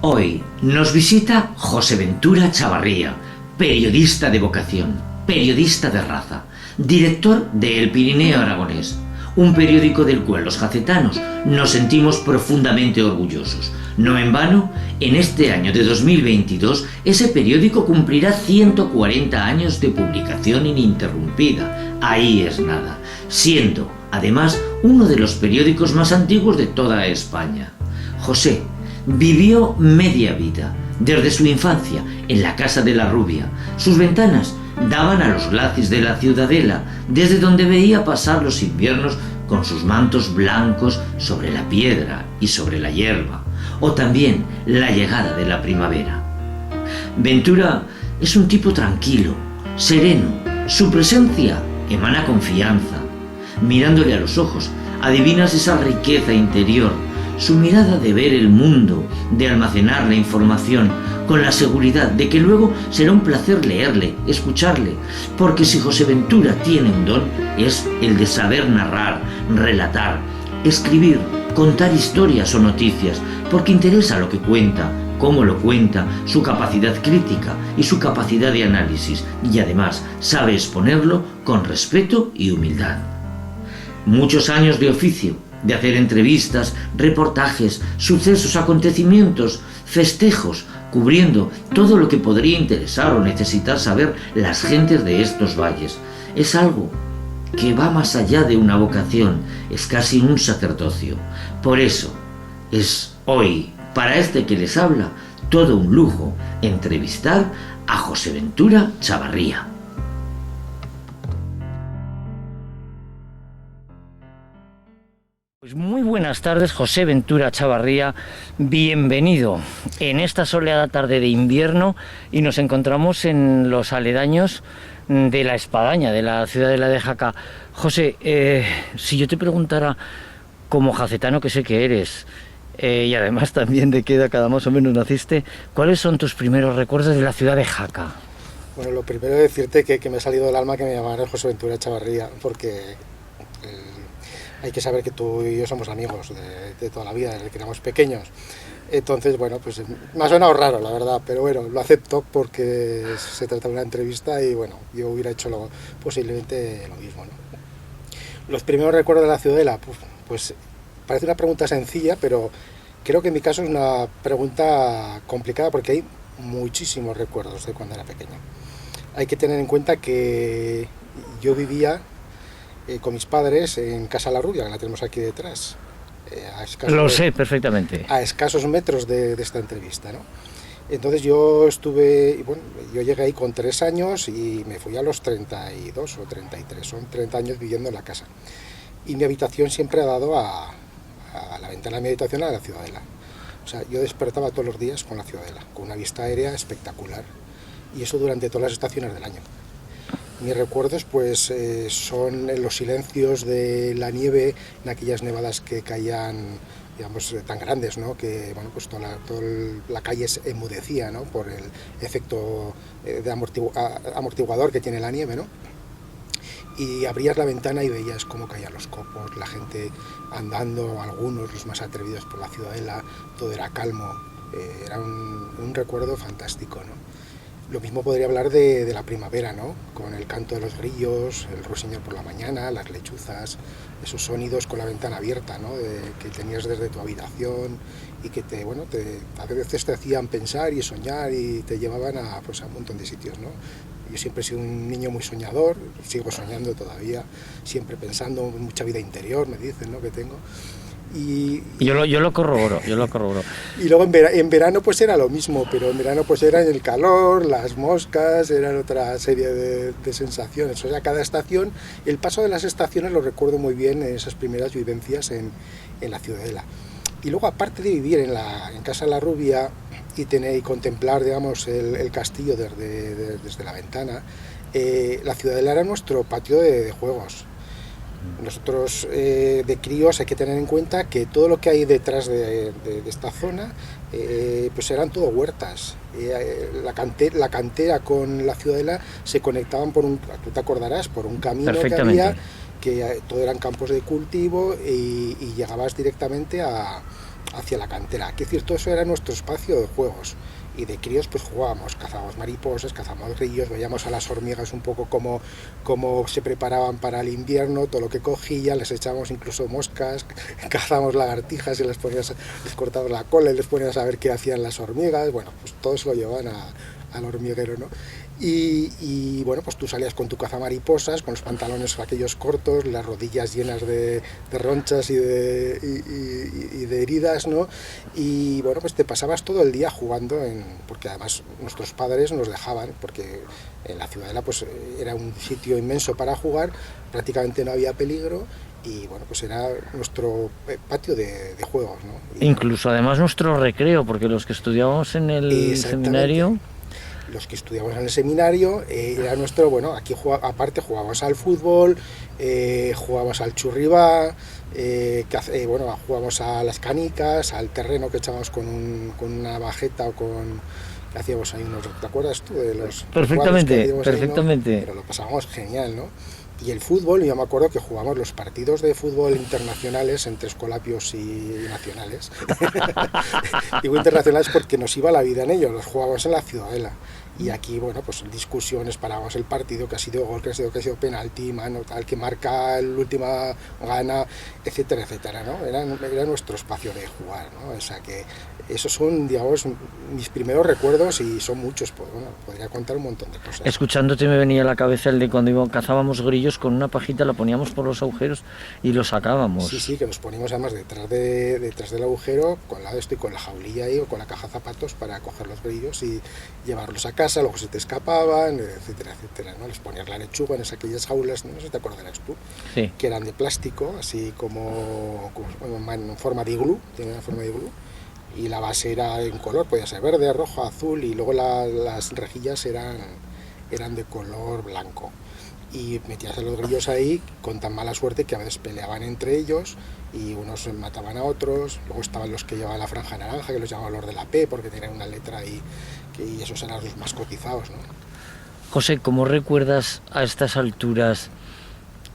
Hoy nos visita José Ventura Chavarría, periodista de vocación, periodista de raza, director de El Pirineo Aragonés, un periódico del cual los jacetanos nos sentimos profundamente orgullosos. No en vano, en este año de 2022, ese periódico cumplirá 140 años de publicación ininterrumpida. Ahí es nada, siendo, además, uno de los periódicos más antiguos de toda España. José vivió media vida, desde su infancia, en la Casa de la Rubia. Sus ventanas daban a los glacis de la Ciudadela, desde donde veía pasar los inviernos con sus mantos blancos sobre la piedra y sobre la hierba, o también la llegada de la primavera. Ventura es un tipo tranquilo, sereno. Su presencia emana confianza. Mirándole a los ojos, adivinas esa riqueza interior, su mirada de ver el mundo, de almacenar la información, con la seguridad de que luego será un placer leerle, escucharle, porque si José Ventura tiene un don, es el de saber narrar, relatar, escribir, contar historias o noticias, porque interesa lo que cuenta, cómo lo cuenta, su capacidad crítica y su capacidad de análisis, y además sabe exponerlo con respeto y humildad. Muchos años de oficio, de hacer entrevistas, reportajes, sucesos, acontecimientos, festejos, cubriendo todo lo que podría interesar o necesitar saber las gentes de estos valles. Es algo que va más allá de una vocación, es casi un sacerdocio. Por eso es hoy, para este que les habla, todo un lujo entrevistar a José Ventura Chavarría. Pues muy buenas tardes, José Ventura Chavarría, bienvenido en esta soleada tarde de invierno, y nos encontramos en los aledaños de La Espadaña, de la Ciudadela de Jaca. José, si yo te preguntara, como jacetano que sé que eres, y además también de qué década más o menos naciste, ¿cuáles son tus primeros recuerdos de la ciudad de Jaca? Bueno, lo primero es decirte que me ha salido del alma que me llamaran José Ventura Chavarría, porque hay que saber que tú y yo somos amigos de toda la vida, desde que éramos pequeños. Entonces, bueno, pues me ha sonado raro, la verdad, pero bueno, lo acepto porque se trata de una entrevista y bueno, yo hubiera hecho posiblemente lo mismo, ¿no? Los primeros recuerdos de la Ciudadela, pues parece una pregunta sencilla, pero creo que en mi caso es una pregunta complicada porque hay muchísimos recuerdos de cuando era pequeño. Hay que tener en cuenta que yo vivía con mis padres en Casa La Rubia, que la tenemos aquí detrás. Lo sé perfectamente. A escasos metros de esta entrevista, ¿no? Entonces yo yo llegué ahí con 3 años y me fui a los 32 o 33, son 30 años viviendo en la casa. Y mi habitación siempre ha dado a la ventana de mi habitación a la Ciudadela. O sea, yo despertaba todos los días con la Ciudadela, con una vista aérea espectacular. Y eso durante todas las estaciones del año. Mis recuerdos pues son los silencios de la nieve en aquellas nevadas que caían, digamos, tan grandes, ¿no? Que bueno, pues toda la calle se enmudecía, ¿no? Por el efecto de amortiguador que tiene la nieve, ¿no? Y abrías la ventana y veías cómo caían los copos, la gente andando, algunos, los más atrevidos por la Ciudadela, todo era calmo, era un recuerdo fantástico, ¿no? Lo mismo podría hablar de la primavera, ¿no? Con el canto de los grillos, el ruiseñor por la mañana, las lechuzas, esos sonidos con la ventana abierta, ¿no? Que tenías desde tu habitación y que a veces te hacían pensar y soñar y te llevaban a un montón de sitios, ¿no? Yo siempre he sido un niño muy soñador, sigo soñando todavía, siempre pensando, mucha vida interior, me dicen, ¿no? Que tengo. Y yo lo corroboro. Y luego en verano pues era lo mismo, pero en verano pues era el calor, las moscas, eran otra serie de sensaciones. O sea, cada estación, el paso de las estaciones lo recuerdo muy bien en esas primeras vivencias en la Ciudadela. Y luego, aparte de vivir en Casa La Rubia y contemplar, digamos, el castillo desde la ventana, la Ciudadela era nuestro patio de juegos. Nosotros de críos hay que tener en cuenta que todo lo que hay detrás de esta zona pues eran todo huertas. La cantera con la Ciudadela se conectaban tú te acordarás, por un camino que había, que todo eran campos de cultivo y llegabas directamente a hacia la cantera. Es decir, todo eso era nuestro espacio de juegos. Y de críos pues jugábamos, cazábamos mariposas, cazábamos grillos, veíamos a las hormigas un poco cómo se preparaban para el invierno, todo lo que cogían, les echábamos incluso moscas, cazábamos lagartijas y les cortábamos la cola y les poníamos a ver qué hacían las hormigas. Bueno, pues todo eso lo llevaban al hormiguero, ¿no? Y bueno, pues tú salías con tu cazamariposas, con los pantalones aquellos cortos, las rodillas llenas de ronchas y de heridas, ¿no? Y bueno, pues te pasabas todo el día jugando, porque además nuestros padres nos dejaban, porque en la Ciudadela pues era un sitio inmenso para jugar, prácticamente no había peligro, y bueno, pues era nuestro patio de juegos, ¿no? Incluso además nuestro recreo, porque los que estudiábamos en el seminario... Los que estudiábamos en el seminario, era nuestro, bueno, aquí aparte jugábamos al fútbol, jugábamos al churribá, bueno, jugábamos a las canicas, al terreno que echábamos con una bajeta o con... que hacíamos ahí unos, ¿te acuerdas tú de los... Perfectamente, perfectamente. Ahí, ¿no? Pero lo pasábamos genial, ¿no? Y el fútbol, yo me acuerdo que jugábamos los partidos de fútbol internacionales entre escolapios y nacionales. Digo internacionales porque nos iba la vida en ellos, los jugábamos en la Ciudadela. Y aquí, bueno, pues discusiones, parábamos el partido, que ha sido gol, que ha sido penalti, mano, tal, que marca el última gana, etcétera, etcétera, ¿no? Era nuestro espacio de jugar, ¿no? O sea que esos son, digamos, mis primeros recuerdos y son muchos, pues bueno, podría contar un montón de cosas. Escuchándote me venía a la cabeza el de cuando cazábamos grillos con una pajita, la poníamos por los agujeros y los sacábamos. Sí, que nos poníamos además detrás del agujero, con la jaulilla ahí o con la caja de zapatos para coger los grillos y llevarlos a casa, luego se te escapaban, etcétera, etcétera, ¿no? Les ponías la lechuga en aquellas jaulas, no sé si te acordarás tú, sí, que eran de plástico, así como en forma de iglú, tiene una forma de iglú, y la base era en color, podía ser verde, rojo, azul, y luego las rejillas eran de color blanco. Y metías a los grillos ahí con tan mala suerte que a veces peleaban entre ellos y unos mataban a otros. Luego estaban los que llevaban la franja naranja, que los llamaban los de la P porque tenían una letra ahí, y esos eran los más cotizados, ¿no? José, ¿cómo recuerdas a estas alturas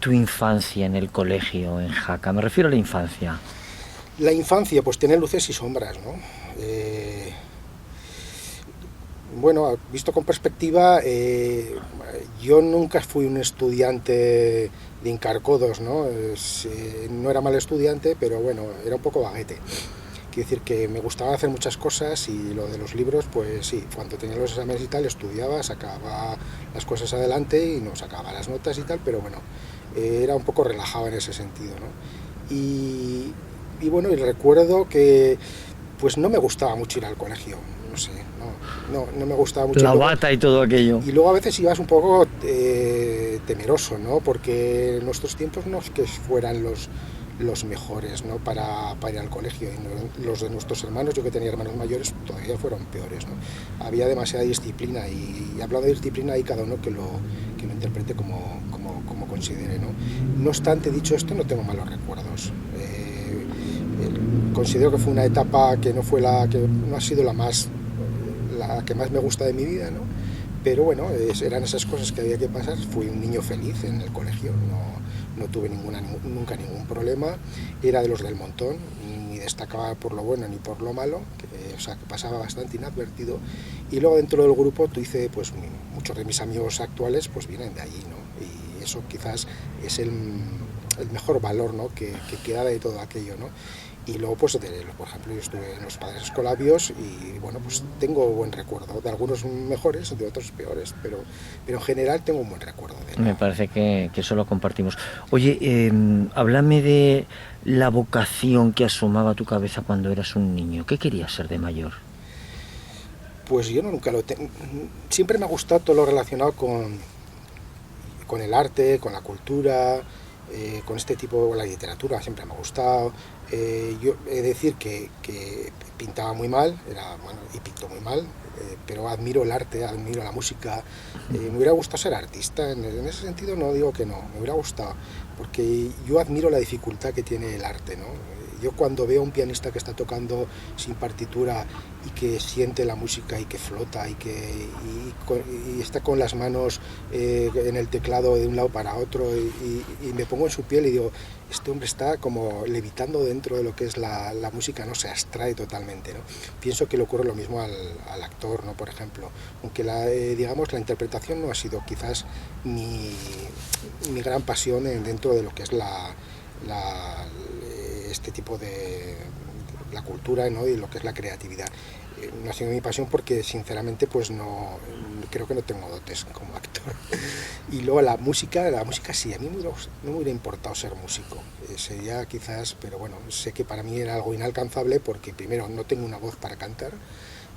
tu infancia en el colegio, en Jaca? Me refiero a la infancia. La infancia pues tiene luces y sombras, ¿no? Bueno, visto con perspectiva, yo nunca fui un estudiante de hincar-codos, ¿no? No era mal estudiante, pero bueno, era un poco vaguete. Quiero decir que me gustaba hacer muchas cosas y lo de los libros, pues sí, cuando tenía los exámenes y tal, estudiaba, sacaba las cosas adelante y no sacaba las notas y tal, pero bueno, era un poco relajado en ese sentido, ¿no? Y bueno, y recuerdo que pues no me gustaba mucho ir al colegio, no sé, no me gustaba mucho. La bata y todo aquello. Y luego a veces ibas un poco temeroso, ¿no? Porque en nuestros tiempos no es que fueran los mejores, ¿no? para ir al colegio, y los de nuestros hermanos, yo que tenía hermanos mayores, todavía fueron peores, ¿no? Había demasiada disciplina y hablando de disciplina hay cada uno que lo interprete como considere, ¿no? No obstante, dicho esto, no tengo malos recuerdos. Considero que fue una etapa que no ha sido la que más me gusta de mi vida, ¿no? Pero bueno, eran esas cosas que había que pasar. Fui un niño feliz en el colegio, no tuve nunca ningún problema, era de los del montón, ni destacaba por lo bueno ni por lo malo, o sea que pasaba bastante inadvertido. Y luego dentro del grupo pues muchos de mis amigos actuales pues vienen de allí, ¿no? Y eso quizás es el mejor valor, ¿no? que queda de todo aquello, ¿no? Y luego, pues, por ejemplo, yo estuve en los Padres Escolapios y, bueno, pues tengo buen recuerdo, de algunos mejores, de otros peores, pero en general tengo un buen recuerdo de él. Me parece que eso lo compartimos. Oye, háblame de la vocación que asomaba a tu cabeza cuando eras un niño. ¿Qué querías ser de mayor? Pues yo nunca siempre me ha gustado todo lo relacionado con el arte, con la cultura, con este tipo, la literatura siempre me ha gustado. Yo he de decir que pintaba muy mal, y pinto muy mal, pero admiro el arte, admiro la música. Me hubiera gustado ser artista, en ese sentido no digo que no, me hubiera gustado, porque yo admiro la dificultad que tiene el arte, ¿no? Yo cuando veo a un pianista que está tocando sin partitura y que siente la música y que flota y está con las manos en el teclado de un lado para otro y me pongo en su piel y digo, este hombre está como levitando dentro de lo que es la música, no se abstrae totalmente, ¿no? Pienso que le ocurre lo mismo al actor, ¿no? Por ejemplo, aunque digamos la interpretación no ha sido quizás mi gran pasión dentro de lo que es este tipo de la cultura, ¿no? Y lo que es la creatividad. No ha sido mi pasión porque sinceramente pues no creo que no tengo dotes como actor. Y luego la música sí, a mí no me hubiera importado ser músico, sería quizás, pero bueno, sé que para mí era algo inalcanzable porque primero no tengo una voz para cantar.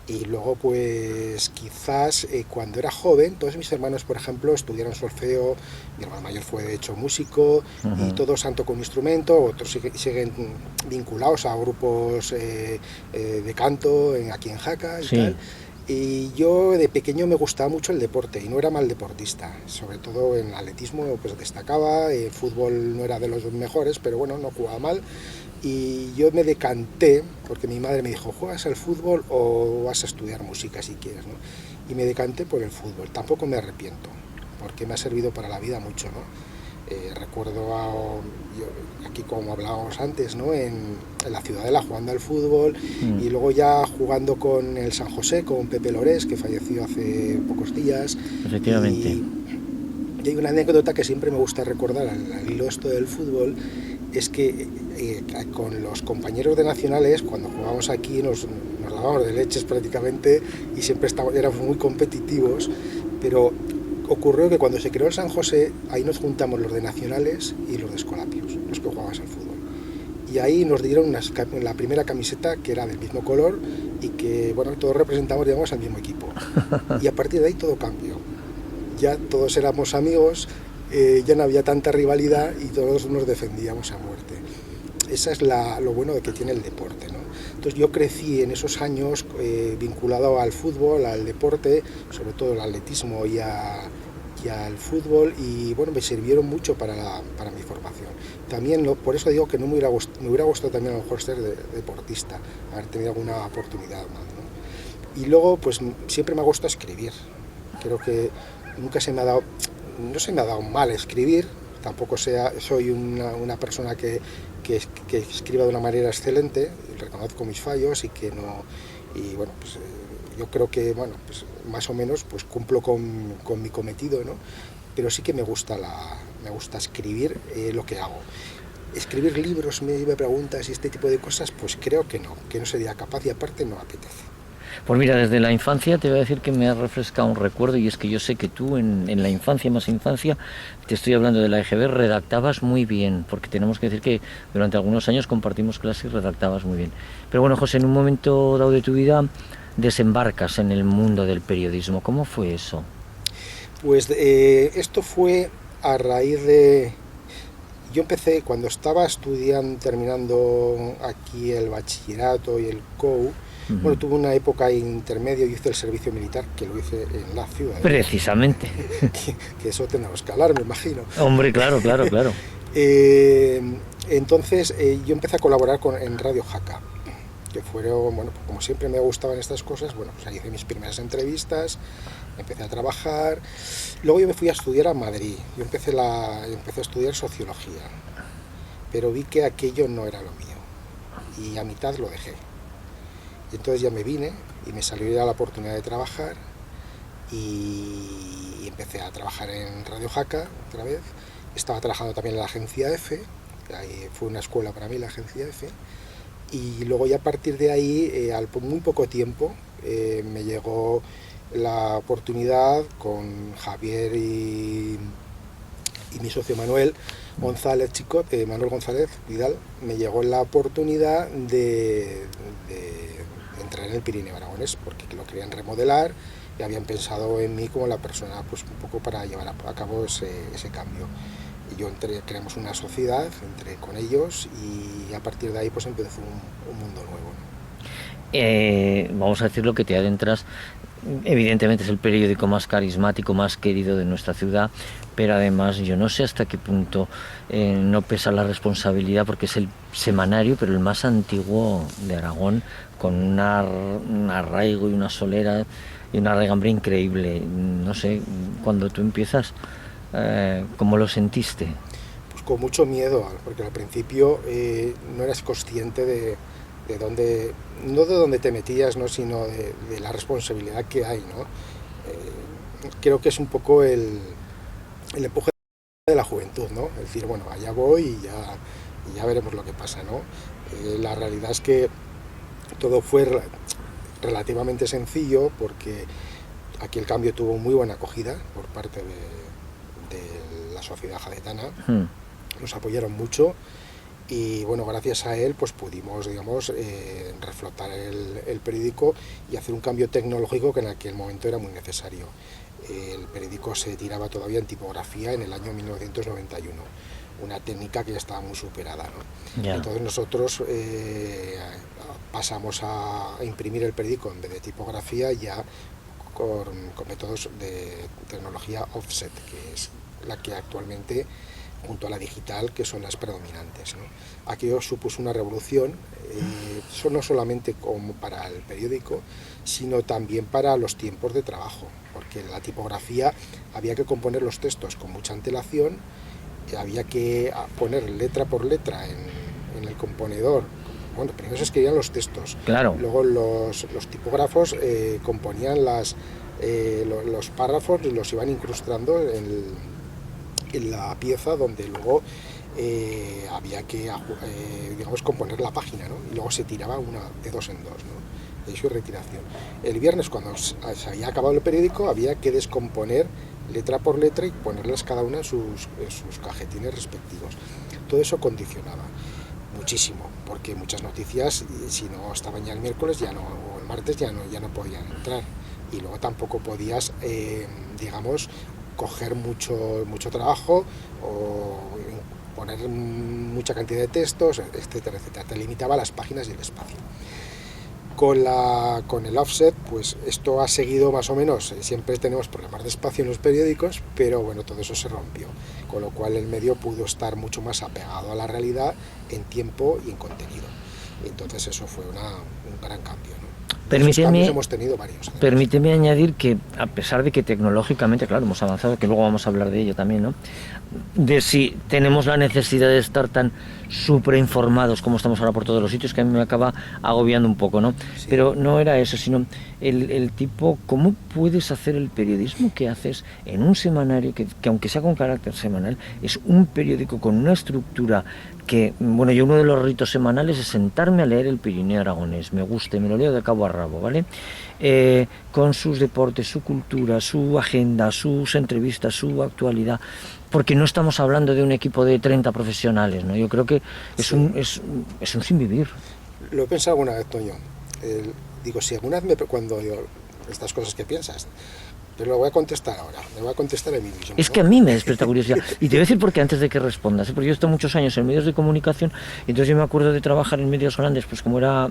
Y luego, pues quizás cuando era joven, todos mis hermanos, por ejemplo, estudiaron solfeo, mi hermano mayor fue de hecho músico, y todos han tocado un instrumento, otros siguen vinculados a grupos de canto aquí en Jaca y tal. Y yo de pequeño me gustaba mucho el deporte y no era mal deportista, sobre todo en atletismo pues destacaba, fútbol no era de los mejores, pero bueno, no jugaba mal. Y yo me decanté, porque mi madre me dijo, ¿juegas al fútbol o vas a estudiar música si quieres, ¿no? Y me decanté por el fútbol, tampoco me arrepiento, porque me ha servido para la vida mucho, ¿no? Recuerdo aquí como hablábamos antes, ¿no? En la Ciudadela jugando al fútbol y luego ya jugando con el San José, con Pepe Lorés, que falleció hace pocos días. Efectivamente. Y hay una anécdota que siempre me gusta recordar al hilo esto del fútbol, es que con los compañeros de nacionales, cuando jugábamos aquí, nos dábamos de leches prácticamente y siempre éramos muy competitivos, pero ocurrió que cuando se creó el San José, ahí nos juntamos los de nacionales y los de Escolapios, los que jugábamos al fútbol. Y ahí nos dieron la primera camiseta que era del mismo color y que, bueno, todos representamos, digamos, al mismo equipo. Y a partir de ahí todo cambió. Ya todos éramos amigos, ya no había tanta rivalidad y todos nos defendíamos a muerte. Esa es lo bueno de que tiene el deporte, ¿no? Entonces yo crecí en esos años vinculado al fútbol, al deporte, sobre todo al atletismo y al fútbol, y bueno, me sirvieron mucho para mi formación. También por eso digo que me hubiera gustado también a lo mejor ser deportista, haber tenido alguna oportunidad más, ¿no? Y luego pues siempre me ha gustado escribir. Creo que nunca no se me ha dado mal escribir, tampoco soy una persona que escriba de una manera excelente, reconozco mis fallos y bueno, pues yo creo que bueno, pues más o menos pues cumplo con mi cometido, ¿no? Pero sí que me gusta escribir lo que hago. Escribir libros, me preguntas y este tipo de cosas, pues creo que no sería capaz y aparte no apetece. Pues mira, desde la infancia te voy a decir que me ha refrescado un recuerdo y es que yo sé que tú en la infancia, más infancia, te estoy hablando de la EGB, redactabas muy bien, porque tenemos que decir que durante algunos años compartimos clase y redactabas muy bien. Pero bueno, José, en un momento dado de tu vida desembarcas en el mundo del periodismo. ¿Cómo fue eso? Pues esto fue a raíz de... Yo empecé cuando estaba terminando aquí el bachillerato y el COU. Bueno, tuve una época intermedia, yo hice el servicio militar, que lo hice en la ciudad. Precisamente. que eso tenemos que hablar, me imagino. Hombre, claro. Entonces yo empecé a colaborar en Radio Jaca, que fueron, bueno, como siempre me gustaban estas cosas, bueno, pues ahí hice mis primeras entrevistas, empecé a trabajar. Luego yo me fui a estudiar a Madrid, yo empecé a estudiar sociología, pero vi que aquello no era lo mío, y a mitad lo dejé. Y entonces ya me vine y me salió ya la oportunidad de trabajar y empecé a trabajar en Radio Jaca otra vez. Estaba trabajando también en la agencia EFE, ahí fue una escuela para mí la agencia EFE. Y luego ya a partir de ahí, al muy poco tiempo, me llegó la oportunidad con Javier y mi socio Manuel González Manuel González Vidal, me llegó la oportunidad de entrar en el Pirineo Aragonés, porque lo querían remodelar y habían pensado en mí como la persona pues un poco para llevar a cabo ese cambio. Y yo creamos una sociedad, entré con ellos y a partir de ahí pues empezó un mundo nuevo, ¿no? vamos a decir lo que te adentras. Evidentemente es el periódico más carismático, más querido de nuestra ciudad, pero además yo no sé hasta qué punto no pesa la responsabilidad, porque es el semanario, pero el más antiguo de Aragón, con un arraigo y una solera y una regambre increíble. No sé, cuando tú empiezas, ¿cómo lo sentiste? Pues con mucho miedo, porque al principio no eras consciente de dónde, no de dónde te metías, ¿no? Sino de la responsabilidad que hay, ¿no? Creo que es un poco el empuje de la juventud, ¿no? Es decir, bueno, allá voy y ya veremos lo que pasa, ¿no? La realidad es que todo fue relativamente sencillo, porque aquí el cambio tuvo muy buena acogida por parte de la sociedad gaditana. Nos apoyaron mucho y bueno, gracias a él pues pudimos, digamos, reflotar el periódico y hacer un cambio tecnológico que en aquel momento era muy necesario. El periódico se tiraba todavía en tipografía en el año 1991, una técnica que ya estaba muy superada, ¿no? Ya. Entonces nosotros pasamos a imprimir el periódico en vez de tipografía ya con métodos de tecnología offset, que es la que actualmente, junto a la digital, que son las predominantes, ¿no? Aquello supuso una revolución, no solamente como para el periódico, sino también para los tiempos de trabajo, porque en la tipografía había que componer los textos con mucha antelación, había que poner letra por letra en el componedor. Bueno, primero se escribían los textos, Claro. luego los tipógrafos componían los párrafos y los iban incrustando en la pieza donde luego había que digamos, componer la página, ¿no? Y luego se tiraba de dos en dos, ¿no? De hecho, retiración. El viernes, cuando se había acabado el periódico, había que descomponer letra por letra y ponerlas cada una en sus cajetines respectivos. Todo eso condicionaba muchísimo, porque muchas noticias, si no estaban ya el miércoles ya no, o el martes ya no podían entrar, y luego tampoco podías, digamos, coger mucho trabajo o poner mucha cantidad de textos, etcétera, etcétera. Te limitaba las páginas y el espacio. Con el offset, pues esto ha seguido más o menos, siempre tenemos problemas de espacio en los periódicos, pero bueno, todo eso se rompió, con lo cual el medio pudo estar mucho más apegado a la realidad en tiempo y en contenido. Entonces eso fue un gran cambio, ¿no? Hemos tenido varios. Permíteme añadir que, a pesar de que tecnológicamente, claro, hemos avanzado, que luego vamos a hablar de ello también, ¿no? De si tenemos la necesidad de estar tan súper informados como estamos ahora por todos los sitios, que a mí me acaba agobiando un poco, ¿no? Sí. Pero no era eso, sino el tipo, ¿cómo puedes hacer el periodismo que haces en un semanario que aunque sea con carácter semanal, es un periódico con una estructura que, bueno, yo uno de los ritos semanales es sentarme a leer el Pirineo Aragonés, me gusta y me lo leo de cabo a rabo, ¿vale? Con sus deportes, su cultura, su agenda, sus entrevistas, su actualidad, porque no estamos hablando de un equipo de 30 profesionales, ¿no? Yo creo que es un sinvivir. Lo he pensado alguna vez, Toño. Digo, si alguna vez cuando digo estas cosas que piensas, pero lo voy a contestar ahora, me voy a contestar a mí mismo. Es que a mí me despierta curiosidad. Y te voy a decir por qué antes de que respondas, porque yo he estado muchos años en medios de comunicación, y entonces yo me acuerdo de trabajar en medios grandes, pues como era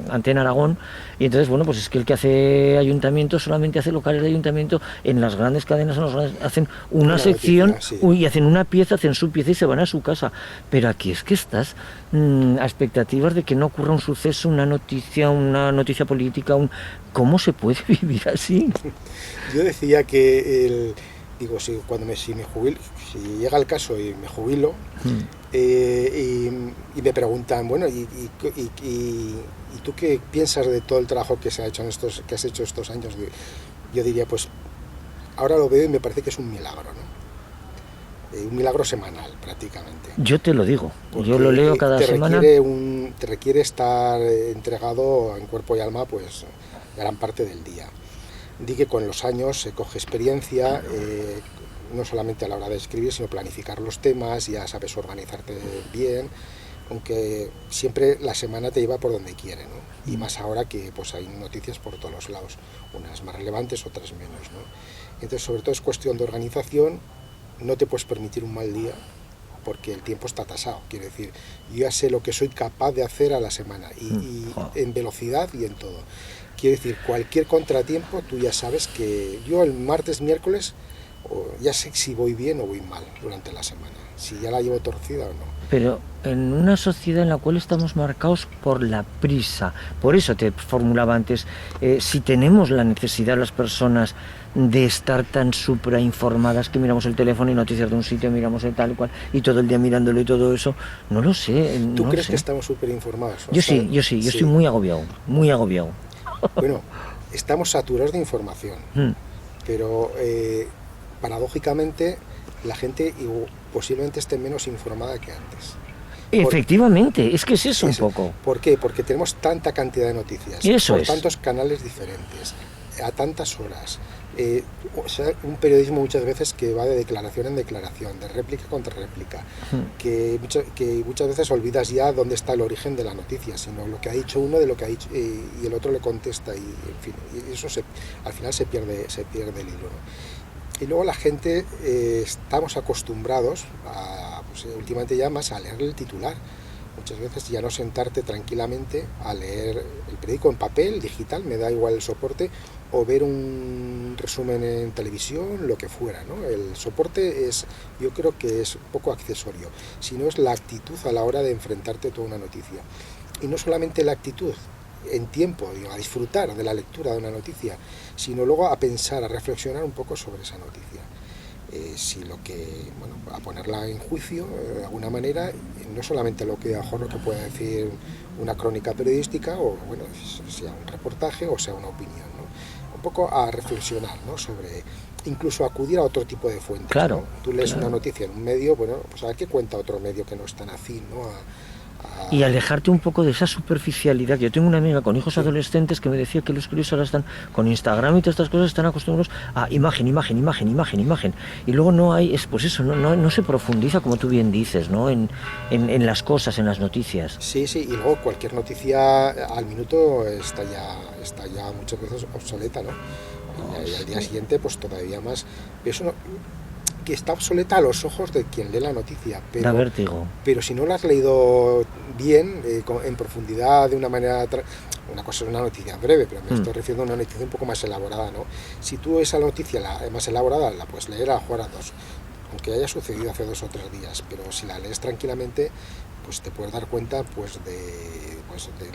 Antena Aragón, y entonces, bueno, pues es que el que hace ayuntamiento solamente hace locales de ayuntamiento. En las grandes cadenas hacen una sección, noticia, sí. y hacen una pieza, hacen su pieza y se van a su casa. Pero aquí es que estás a expectativas de que no ocurra un suceso, una noticia política, ¿cómo se puede vivir así? Yo decía que si me jubilo, si llega el caso y me jubilo, y me preguntan, bueno, ¿y tú qué piensas de todo el trabajo que has hecho estos años? Yo diría, pues ahora lo veo y me parece que es un milagro, ¿no? Un milagro semanal, prácticamente. Yo te lo digo, Porque yo lo leo cada semana. Te requiere estar entregado en cuerpo y alma, pues gran parte del día. Di que con los años se coge experiencia, no solamente a la hora de escribir, sino planificar los temas, ya sabes organizarte bien, aunque siempre la semana te lleva por donde quiere, ¿no? Y más ahora que pues hay noticias por todos los lados, unas más relevantes, otras menos, ¿no? Entonces, sobre todo es cuestión de organización, no te puedes permitir un mal día, porque el tiempo está tasado. Quiero decir, yo ya sé lo que soy capaz de hacer a la semana, y en velocidad y en todo. Quiero decir, cualquier contratiempo, tú ya sabes que yo el martes, miércoles, ya sé si voy bien o voy mal durante la semana, si ya la llevo torcida o no. Pero en una sociedad en la cual estamos marcados por la prisa, por eso te formulaba antes, si tenemos la necesidad las personas de estar tan suprainformadas que miramos el teléfono y noticias de un sitio, miramos el tal y cual, y todo el día mirándolo y todo eso, no lo sé. ¿Tú no crees sé. que estamos superinformados? Yo sí, yo estoy muy agobiado, muy agobiado. Bueno, estamos saturados de información, pero paradójicamente la gente posiblemente esté menos informada que antes. Efectivamente, es que es eso un poco. ¿Por qué? Porque tenemos tanta cantidad de noticias, Eso por tantos canales diferentes, a tantas horas. O sea, un periodismo muchas veces que va de declaración en declaración, de réplica contra réplica, que muchas veces olvidas ya dónde está el origen de la noticia, sino lo que ha dicho uno de lo que ha dicho, y el otro le contesta, y en fin, y eso al final se pierde el hilo, ¿no? Y luego la gente, estamos acostumbrados últimamente ya más a leer el titular. Muchas veces ya no sentarte tranquilamente a leer el periódico en papel, digital, me da igual el soporte, o ver un resumen en televisión, lo que fuera, ¿no? El soporte yo creo que es un poco accesorio, sino es la actitud a la hora de enfrentarte a toda una noticia. Y no solamente la actitud en tiempo, a disfrutar de la lectura de una noticia, sino luego a pensar, a reflexionar un poco sobre esa noticia. A ponerla en juicio de alguna manera, no solamente lo que pueda decir una crónica periodística, o bueno, sea un reportaje o sea una opinión, ¿no? Un poco a reflexionar, ¿no? Sobre, incluso acudir a otro tipo de fuentes. Claro, ¿no? Tú lees una noticia en un medio, bueno, pues a ver qué cuenta otro medio que no es tan afín, ¿no? Y alejarte un poco de esa superficialidad. Yo tengo una amiga con hijos adolescentes que me decía que los críos ahora están con Instagram y todas estas cosas, están acostumbrados a imagen. Y luego no hay, pues eso, no se profundiza, como tú bien dices, ¿no? En las cosas, en las noticias. Sí, y luego cualquier noticia al minuto está ya muchas veces obsoleta, ¿no? Y al día siguiente, pues todavía más. Eso no, que está obsoleta a los ojos de quien lee la noticia, Da vértigo. Pero si no la has leído bien, en profundidad, de una manera... Una cosa es una noticia breve, pero me estoy refiriendo a una noticia un poco más elaborada, ¿no? Si tú esa noticia más elaborada la puedes leer a jugar a dos, aunque haya sucedido hace 2 o 3 días, pero si la lees tranquilamente, pues te puedes dar cuenta de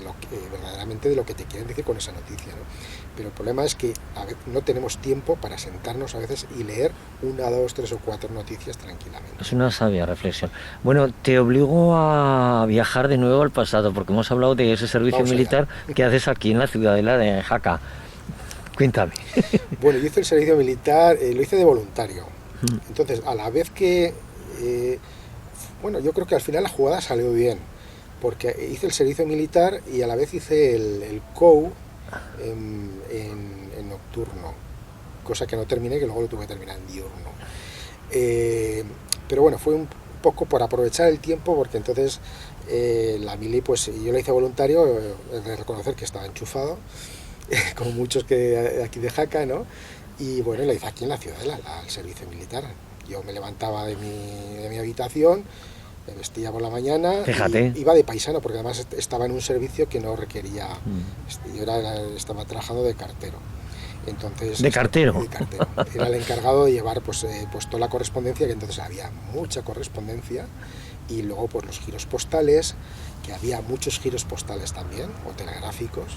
lo que verdaderamente de lo que te quieren decir con esa noticia, ¿no? Pero el problema es que no tenemos tiempo para sentarnos a veces y leer 1, 2, 3 o 4 noticias tranquilamente. Es una sabia reflexión. Bueno, te obligo a viajar de nuevo al pasado, porque hemos hablado de ese servicio militar que haces aquí en la ciudadela de Jaca. Cuéntame. Bueno, yo hice el servicio militar, lo hice de voluntario. Entonces, a la vez que... yo creo que al final la jugada salió bien, porque hice el servicio militar y a la vez hice el COU en nocturno, cosa que no terminé, que luego lo tuve que terminar en diurno. Pero bueno, fue un poco por aprovechar el tiempo, porque entonces la mili, pues yo la hice voluntario, de reconocer que estaba enchufado, como muchos que aquí de Jaca, ¿no? Y bueno, la hice aquí en la Ciudadela, el servicio militar. Yo me levantaba de mi habitación, me vestía por la mañana, y iba de paisano, porque además estaba en un servicio que no requería, yo estaba trabajando de cartero. Entonces, ¿De cartero? Era el encargado de llevar pues toda la correspondencia, que entonces había mucha correspondencia, y luego pues los giros postales, que había muchos giros postales también, o telegráficos,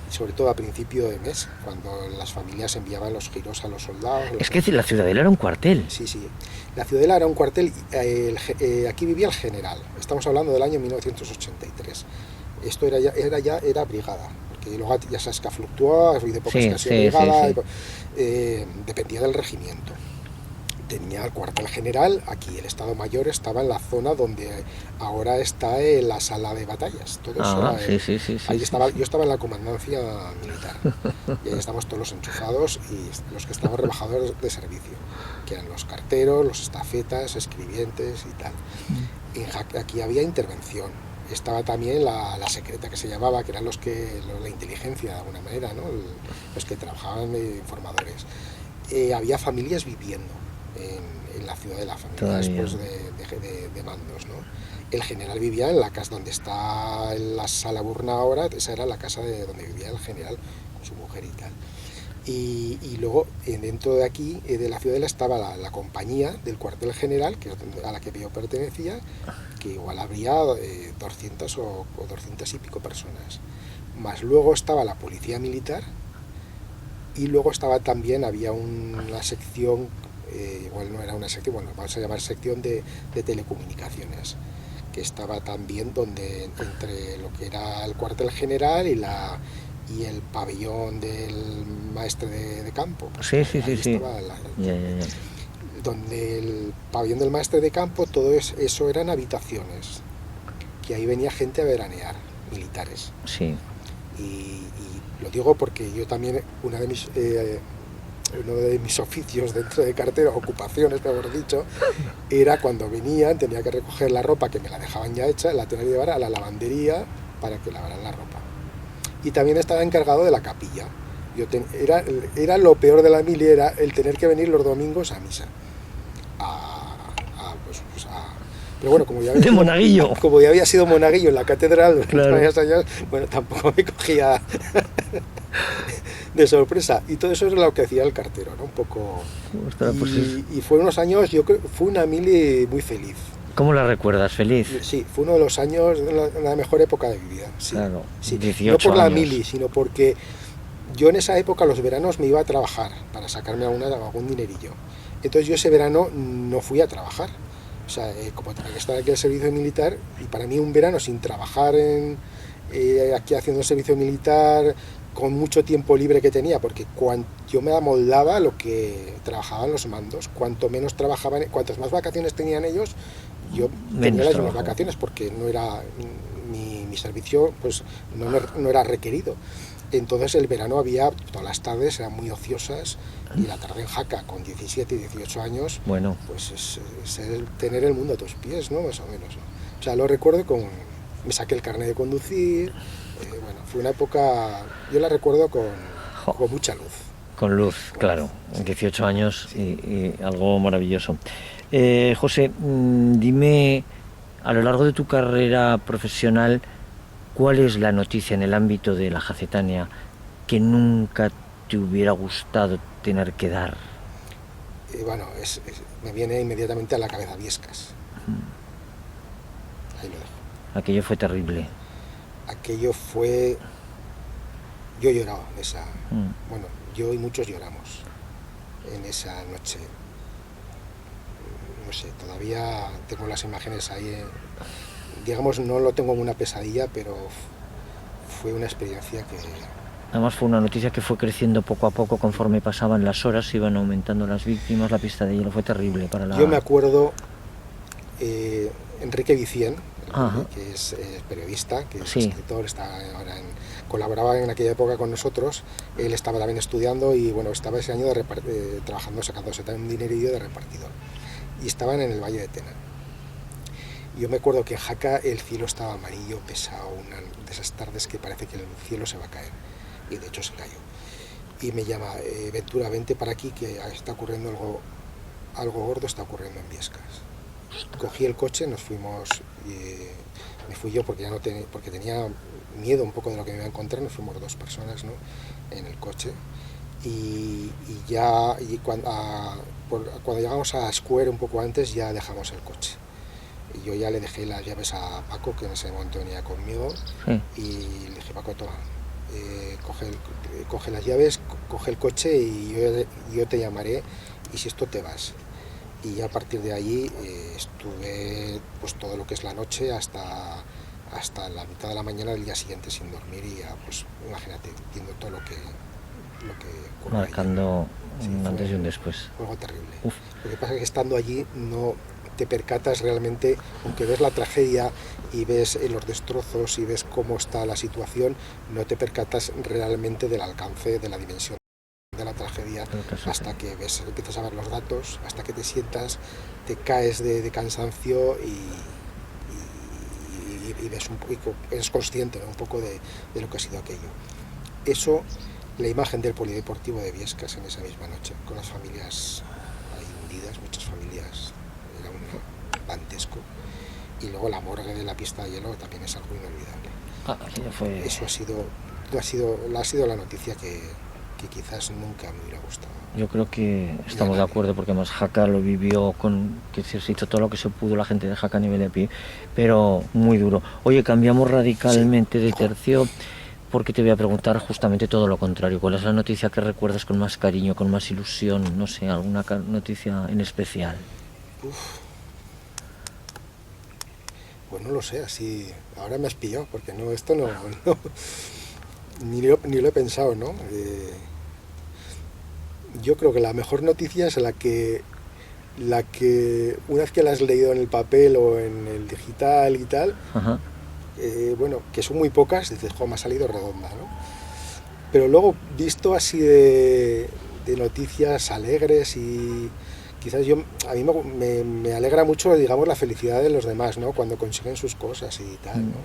y sobre todo a principio de mes, cuando las familias enviaban los giros a los soldados. Es que la Ciudadela era un cuartel. Sí, la Ciudadela era un cuartel, aquí vivía el general, estamos hablando del año 1983, esto era brigada, porque luego ya sabes que fluctuaba, de pocas que ha sido brigada, dependía del regimiento. Tenía el cuartel general, aquí el Estado Mayor estaba en la zona donde ahora está la sala de batallas. Todo eso ahí estaba, yo estaba en la comandancia militar, y ahí estábamos todos los enchufados y los que estaban rebajados de servicio, que eran los carteros, los estafetas, escribientes y tal. Aquí había intervención. Estaba también la secreta, que se llamaba, que eran la inteligencia de alguna manera, ¿no? Los que trabajaban de informadores. Había familias viviendo. en la ciudad de la familia Todavía. después de mandos, ¿no? El general vivía en la casa donde está la sala Burna ahora, esa era la casa de donde vivía el general con su mujer y tal. Y luego dentro de aquí, de la ciudadela, estaba la compañía del cuartel general, que es a la que yo pertenecía, que igual habría 200 o 200 y pico personas. Más luego estaba la policía militar y luego estaba también, había una sección, igual no era una sección, bueno, vamos a llamar sección de telecomunicaciones, que estaba también donde entre lo que era el cuartel general y el pabellón del maestre de campo. Pues Sí, sí, sí, ahí sí. estaba Ya, ya, ya. donde el pabellón del maestre de campo, todo eso eran habitaciones, que ahí venía gente a veranear, militares. Sí. Y lo digo porque yo también, uno de mis oficios dentro de cartera, ocupaciones, mejor dicho, era cuando venían, tenía que recoger la ropa que me la dejaban ya hecha, la tenía que llevar a la lavandería para que lavaran la ropa. Y también estaba encargado de la capilla. Era lo peor de la mili, era el tener que venir los domingos a misa. Pero bueno, como ya, De monaguillo. Como ya había sido monaguillo en la catedral durante Claro. varios años, bueno, tampoco me cogía de sorpresa. Y todo eso es lo que hacía el cartero, ¿no? Un poco. Ostras, pues Y fue unos años, yo creo, fue una mili muy feliz. ¿Cómo la recuerdas? ¿Feliz? Sí, fue uno de los años, la mejor época de mi vida. Sí, Claro, sí. 18 No por la años. mili, sino porque yo en esa época, los veranos, me iba a trabajar para sacarme algún dinerillo. Entonces yo ese verano no fui a trabajar. O sea, como tenía que estar aquí al servicio militar, y para mí un verano sin trabajar aquí haciendo el servicio militar, con mucho tiempo libre que tenía, porque yo me amoldaba lo que trabajaban los mandos. Cuanto menos trabajaban, cuantas más vacaciones tenían ellos, yo tenía las mismas vacaciones, porque no era mi servicio, pues no era requerido. Entonces el verano había, todas las tardes eran muy ociosas, y la tarde en Jaca con 17 y 18 años, bueno, pues es tener el mundo a tus pies, ¿no? Más o menos, ¿no? O sea, lo recuerdo me saqué el carnet de conducir, bueno, fue una época, yo la recuerdo con mucha luz. Con luz, claro, 18 años y algo maravilloso. José, dime, a lo largo de tu carrera profesional, ¿cuál es la noticia en el ámbito de la Jacetania que nunca te hubiera gustado tener que dar? Bueno, me viene inmediatamente a la cabeza Viescas. Ahí lo dejo. Aquello fue terrible. Aquello fue... Yo lloraba en esa... Bueno, yo y muchos lloramos en esa noche. No sé, todavía tengo las imágenes ahí. Digamos, no lo tengo como una pesadilla, pero fue una experiencia que... Además fue una noticia que fue creciendo poco a poco conforme pasaban las horas, iban aumentando las víctimas, la pista de hielo fue terrible para la... Yo me acuerdo, Enrique Vicien, que es periodista, que es sí. escritor, colaboraba en aquella época con nosotros, él estaba también estudiando y bueno, estaba ese año trabajando, sacándose también un dinerillo de repartidor, y estaban en el Valle de Tena. Yo me acuerdo que en Jaca el cielo estaba amarillo, pesado, una de esas tardes que parece que el cielo se va a caer, y de hecho se cayó. Y me llama, Ventura, vente para aquí, que está ocurriendo algo gordo, está ocurriendo en Viescas. Cogí el coche, nos fuimos, me fui yo porque porque tenía miedo un poco de lo que me iba a encontrar, nos fuimos 2 personas, ¿no?, en el coche, y cuando llegamos a Square un poco antes ya dejamos el coche. Y yo ya le dejé las llaves a Paco, que en ese momento venía conmigo, y le dije, Paco, toma, coge las llaves, coge el coche y yo te llamaré, y si esto te vas. Y ya a partir de allí estuve pues todo lo que es la noche hasta la mitad de la mañana del día siguiente sin dormir, y ya, pues imagínate, viendo todo lo que ocurrió marcando allí. un antes y un después. Fue algo terrible. Uf. Lo que pasa es que estando allí no te percatas realmente, aunque ves la tragedia y ves los destrozos y ves cómo está la situación, no te percatas realmente del alcance, de la dimensión de la tragedia, hasta que empiezas a ver los datos, hasta que te sientas, te caes de cansancio y ves eres consciente, ¿no?, un poco de lo que ha sido aquello. Eso, la imagen del polideportivo de Viescas en esa misma noche, con las familias ahí vendidas, muchas familias, era un dantesco. Y luego la morgue de la pista de hielo también es algo inolvidable. Eso ha sido la noticia que quizás nunca me hubiera gustado. Yo creo que estamos de acuerdo, porque además Jaca lo vivió que se hizo todo lo que se pudo la gente de Jaca a nivel de pie, pero muy duro. Oye, cambiamos radicalmente de tercio, porque te voy a preguntar justamente todo lo contrario. ¿Cuál es la noticia que recuerdas con más cariño, con más ilusión? No sé, alguna noticia en especial. Pues no lo sé, así ahora me has pillado, porque esto no ni lo he pensado, ¿no? Yo creo que la mejor noticia es la que una vez que la has leído en el papel o en el digital y tal, bueno, que son muy pocas, dices, me ha salido redonda, ¿no? Pero luego, visto así de noticias alegres, y quizás a mí me alegra mucho, digamos, la felicidad de los demás, ¿no? Cuando consiguen sus cosas y tal, ¿no?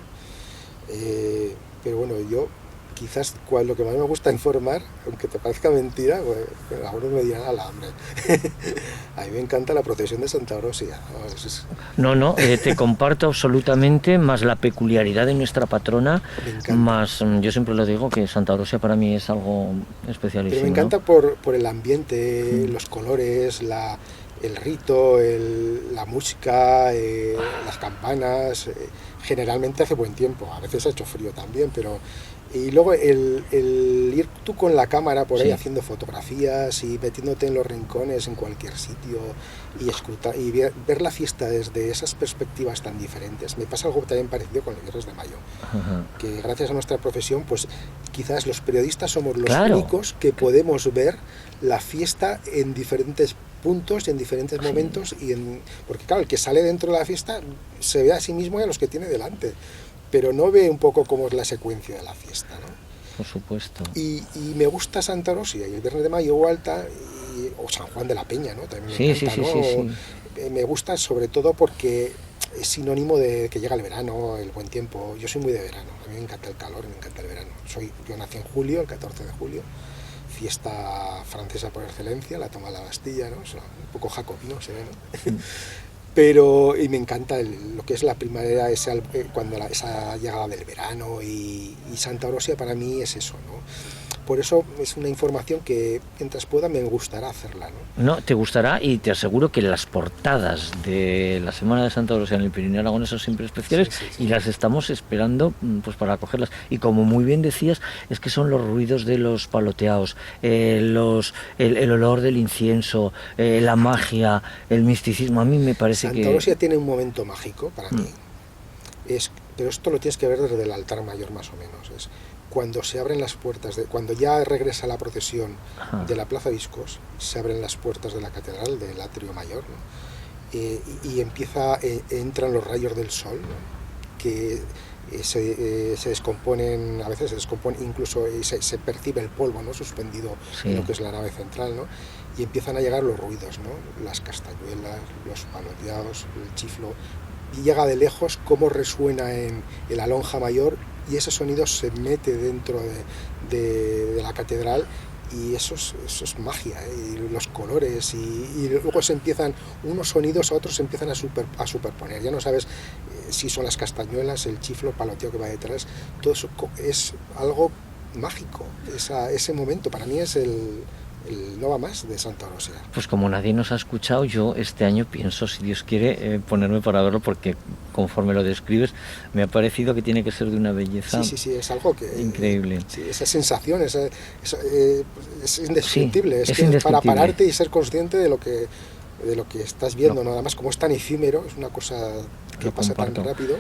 Pero bueno, yo quizás lo que más me gusta informar, aunque te parezca mentira, pues algunos me dirán, hombre, a mí me encanta la procesión de Santa Orosia. No, te comparto absolutamente, más la peculiaridad de nuestra patrona, más, yo siempre lo digo, que Santa Orosia para mí es algo especialísimo. Pero me encanta, ¿no? por el ambiente, los colores, el rito, la música, las campanas. Generalmente hace buen tiempo, a veces ha hecho frío también, pero... Y luego el ir tú con la cámara por ahí haciendo fotografías y metiéndote en los rincones en cualquier sitio y ver la fiesta desde esas perspectivas tan diferentes. Me pasa algo también parecido con el Viernes de Mayo, que gracias a nuestra profesión, pues quizás los periodistas somos los únicos que podemos ver la fiesta en diferentes puntos y en diferentes momentos, porque claro, el que sale dentro de la fiesta se ve a sí mismo y a los que tiene delante, pero no ve un poco cómo es la secuencia de la fiesta, ¿no? Por supuesto. Y me gusta Santa Orosia y el Viernes de Mayo o Alta, o San Juan de la Peña, ¿no? También me encanta, ¿no? Sí. Me gusta sobre todo porque es sinónimo de que llega el verano, el buen tiempo. Yo soy muy de verano, a mí me encanta el calor y me encanta el verano. Yo nací en julio, el 14 de julio, fiesta francesa por excelencia, la toma de la Bastilla, ¿no? O sea, un poco jacobino se ve, ¿no? Pero, y me encanta lo que es la primavera, esa llegada del verano, y Santa Orosia para mí es eso, ¿no? Por eso es una información que, mientras pueda, me gustará hacerla, ¿no? No, te gustará, y te aseguro que las portadas de la Semana de Santa Orosia en el Pirineo Aragonés son siempre especiales, sí. Y las estamos esperando pues para cogerlas. Y como muy bien decías, es que son los ruidos de los paloteados, el olor del incienso, la magia, el misticismo. A mí me parece Santa Orosia tiene un momento mágico para mí, pero esto lo tienes que ver desde el altar mayor más o menos. Es cuando se abren las puertas, cuando ya regresa la procesión de la Plaza Viscos, se abren las puertas de la catedral, del atrio mayor, ¿no? Y entran los rayos del sol, ¿no? Que se descomponen, a veces se descomponen, incluso se percibe el polvo, ¿no? Suspendido en lo que es la nave central, ¿no? Y empiezan a llegar los ruidos, ¿no? Las castañuelas, los paloteados, el chiflo, y llega de lejos cómo resuena en la lonja mayor, y ese sonido se mete dentro de la catedral, y eso es magia, y los colores, y luego se empiezan unos sonidos a otros, se empiezan a superponer, ya no sabes si son las castañuelas, el chiflo, el paloteo que va detrás, todo eso es algo mágico. Ese momento para mí es el no va más de Santa Orosia. Pues como nadie nos ha escuchado, yo este año pienso, si Dios quiere, ponerme para verlo, porque conforme lo describes me ha parecido que tiene que ser de una belleza es algo que increíble. Esa sensación es indescriptible, es indescriptible. Para pararte y ser consciente de lo que estás viendo, nada más, como es tan efímero, es una cosa que pasa tan rápido.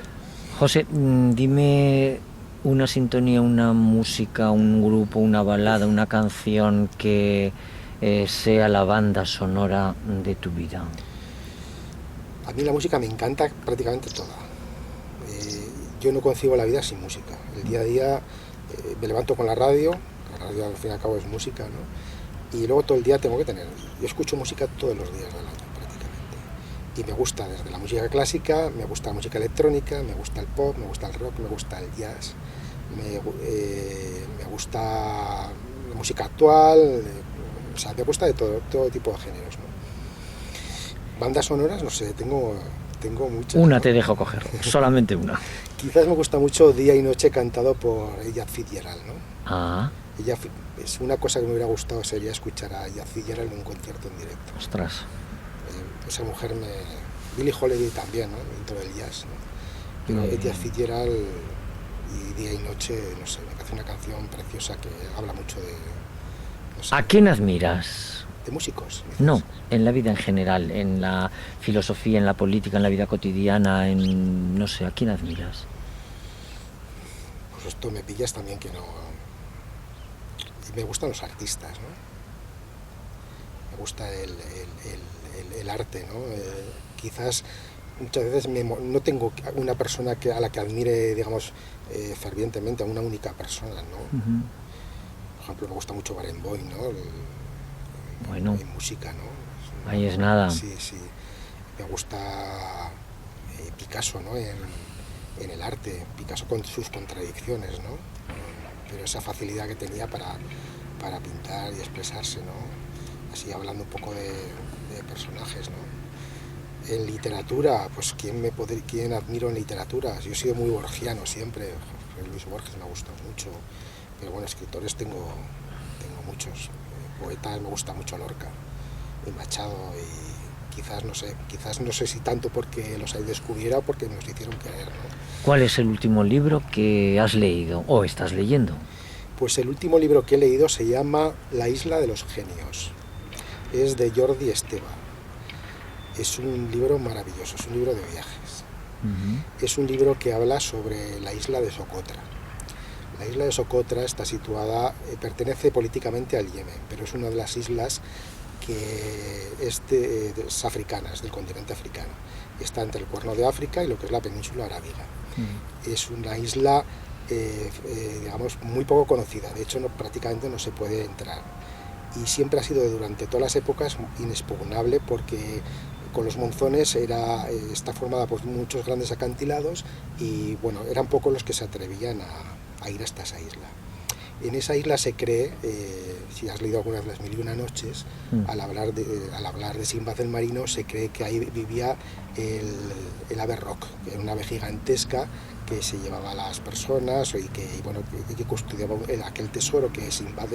José, dime una sintonía, una música, un grupo, una balada, una canción que sea la banda sonora de tu vida. A mí la música me encanta prácticamente toda. Yo no concibo la vida sin música. El día a día me levanto con la radio al fin y al cabo es música, ¿no? Y luego todo el día tengo que tener. Yo escucho música todos los días del año prácticamente. Y me gusta desde la música clásica, me gusta la música electrónica, me gusta el pop, me gusta el rock, me gusta el jazz. Me gusta la música actual, o sea, me gusta de todo tipo de géneros, ¿no? Bandas sonoras, no sé, tengo muchas. Una ¿no? te dejo coger, solamente una. Quizás me gusta mucho Día y Noche cantado por Ella Fitzgerald, ¿no? Ah, Es una cosa que me hubiera gustado sería escuchar a Ella Fitzgerald en un concierto en directo. ostras. Esa mujer Billie Holiday también, ¿no? Dentro del jazz, ¿no? Pero Ella Fitzgerald y Día y Noche, no sé, me parece una canción preciosa que habla mucho de... No sé, ¿A quién admiras? de músicos. Dices. No, en la vida en general, en la filosofía, en la política, en la vida cotidiana, en... no sé, ¿a quién admiras? Pues esto me pillas también que no... Y me gustan los artistas, ¿no? Me gusta el arte, ¿no? Quizás muchas veces no tengo una persona a la que admire, digamos, fervientemente, a una única persona, ¿no? Por ejemplo, me gusta mucho Barenboim, ¿no? Bueno, en música, ¿no? ahí es nada. Sí, sí. Me gusta Picasso, ¿no? En el arte, Picasso con sus contradicciones, ¿no? Pero esa facilidad que tenía para pintar y expresarse, ¿no? Así hablando un poco de personajes, ¿no? En literatura, pues ¿quién admiro en literatura? Yo he sido muy borgiano siempre, Luis Borges me ha gustado mucho, pero bueno, escritores tengo muchos. Poetas me gusta mucho Lorca y Machado, y quizás no sé si tanto porque los descubriera o porque me los hicieron querer, ¿no? ¿Cuál es el último libro que has leído o estás leyendo? Pues el último libro que he leído se llama La isla de los genios. Es de Jordi Esteva. Es un libro maravilloso, es un libro de viajes. Es un libro que habla sobre la isla de Socotra. La isla de Socotra está situada, pertenece políticamente al Yemen, pero es una de las islas que es africana, es del continente africano. Está entre el Cuerno de África y lo que es la península arábiga. Es una isla, digamos, muy poco conocida, de hecho prácticamente no se puede entrar. Y siempre ha sido durante todas las épocas inexpugnable porque con los monzones está formada por muchos grandes acantilados y bueno, eran pocos los que se atrevían a ir hasta esa isla. En esa isla se cree, si has leído algunas de las 1001 noches, al hablar de Sinbad el marino, se cree que ahí vivía el ave Roc, que era una ave gigantesca que se llevaba a las personas y que custodiaba aquel tesoro que Sinbad